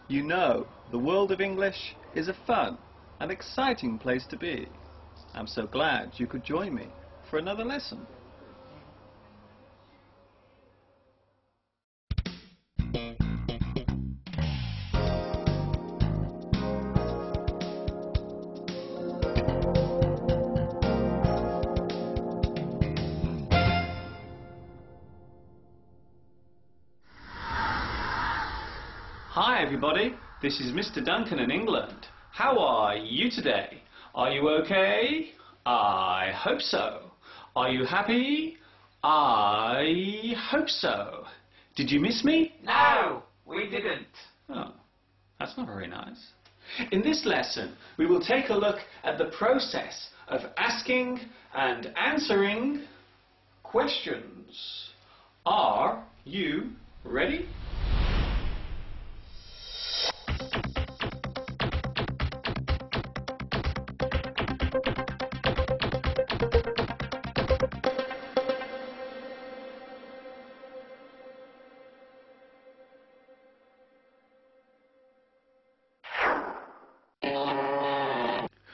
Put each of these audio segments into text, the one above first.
You know, the world of English is a fun and exciting place to be. I'm so glad you could join me for another lesson. Hi everybody, this is Mr. Duncan in England. How are you today? Are you okay? I hope so. Are you happy? I hope so. Did you miss me? No, we didn't. Oh, that's not very nice. In this lesson, we will take a look at the process of asking and answering questions. Are you ready?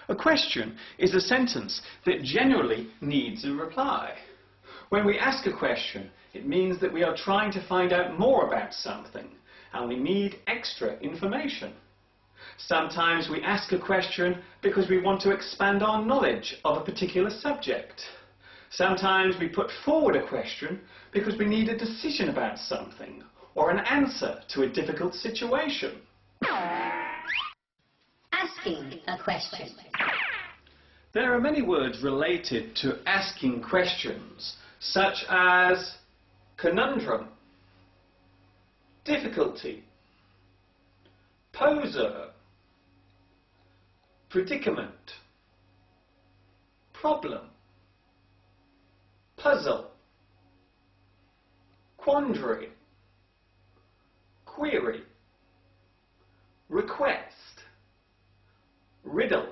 A question is a sentence that generally needs a reply. When we ask a question, it means that we are trying to find out more about something and we need extra information. Sometimes we ask a question because we want to expand our knowledge of a particular subject. Sometimes we put forward a question because we need a decision about something or an answer to a difficult situation. Asking a question. There are many words related to asking questions, such as conundrum, difficulty, poser, predicament, problem, puzzle, quandary, query, request, riddle,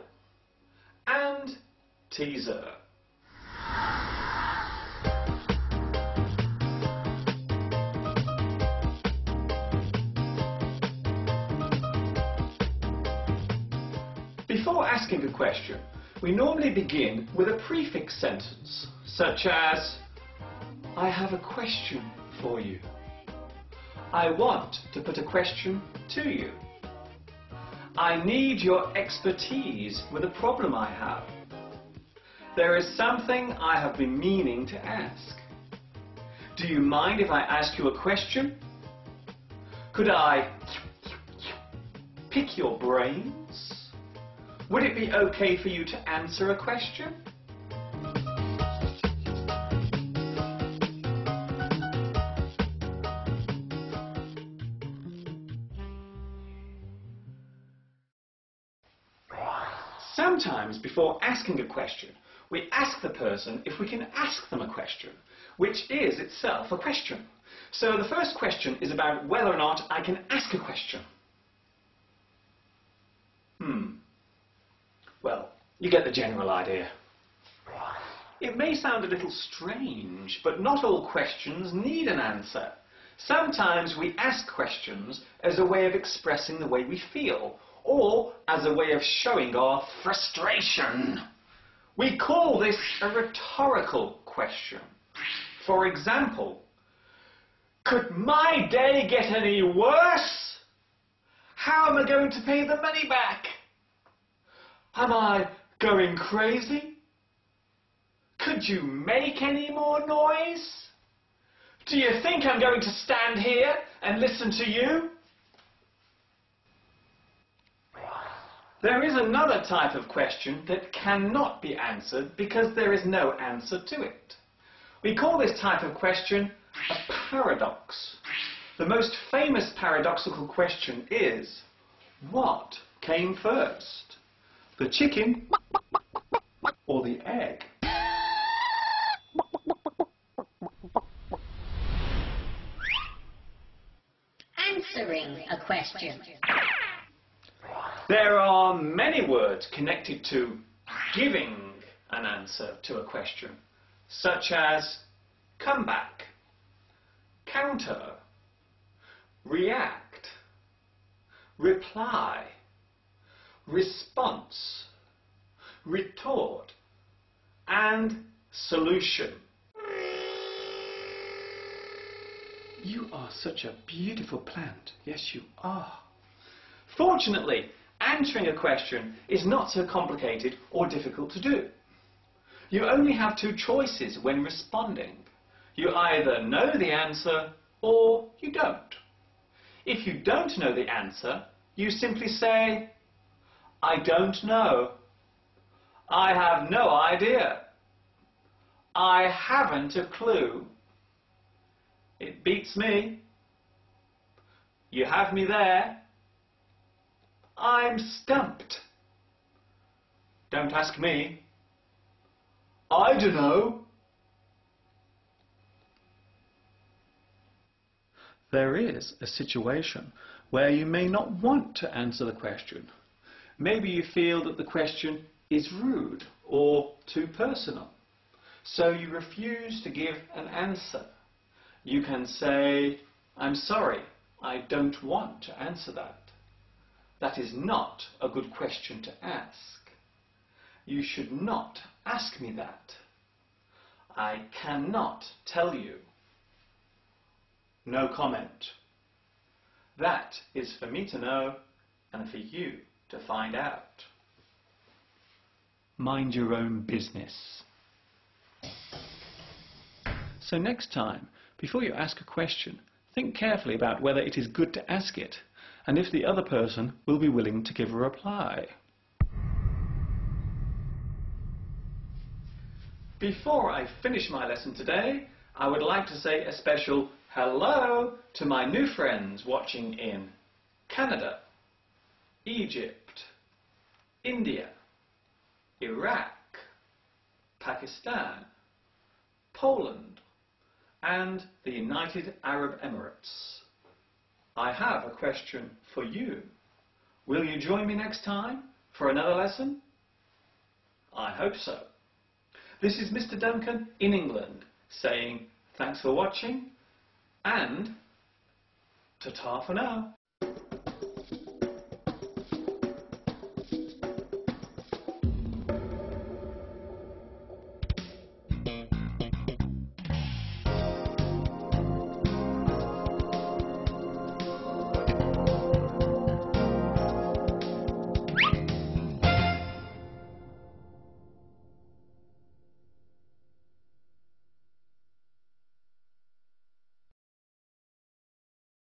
and teaser. Before asking a question, we normally begin with a prefix sentence, such as, I have a question for you. I want to put a question to you. I need your expertise with a problem I have. There is something I have been meaning to ask. Do you mind if I ask you a question? Could I pick your brains? Would it be okay for you to answer a question? Sometimes, before asking a question, we ask the person if we can ask them a question, which is itself a question. So the first question is about whether or not I can ask a question. Well, you get the general idea. It may sound a little strange, but not all questions need an answer. Sometimes we ask questions as a way of expressing the way we feel, or as a way of showing our frustration. We call this a rhetorical question. For example, could my day get any worse? How am I going to pay the money back? Am I going crazy? Could you make any more noise? Do you think I'm going to stand here and listen to you? There is another type of question that cannot be answered because there is no answer to it. We call this type of question a paradox. The most famous paradoxical question is, what came first? The chicken or the egg? Answering a question. There are many words connected to giving an answer to a question, such as comeback, counter, react, reply, response, retort, and solution. You are such a beautiful plant. Yes, you are. Fortunately, answering a question is not so complicated or difficult to do. You only have two choices when responding. You either know the answer or you don't. If you don't know the answer, you simply say, I don't know. I have no idea. I haven't a clue. It beats me. You have me there. I'm stumped. Don't ask me. I dunno. There is a situation where you may not want to answer the question. Maybe you feel that the question is rude or too personal, so you refuse to give an answer. You can say, I'm sorry, I don't want to answer that. That is not a good question to ask. You should not ask me that. I cannot tell you. No comment. That is for me to know and for you to find out. Mind your own business. So next time, before you ask a question, think carefully about whether it is good to ask it and if the other person will be willing to give a reply. Before I finish my lesson today, I would like to say a special hello to my new friends watching in Canada, Egypt, India, Iraq, Pakistan, Poland, and the United Arab Emirates. I have a question for you. Will you join me next time for another lesson? I hope so. This is Mr. Duncan in England saying thanks for watching and ta-ta for now.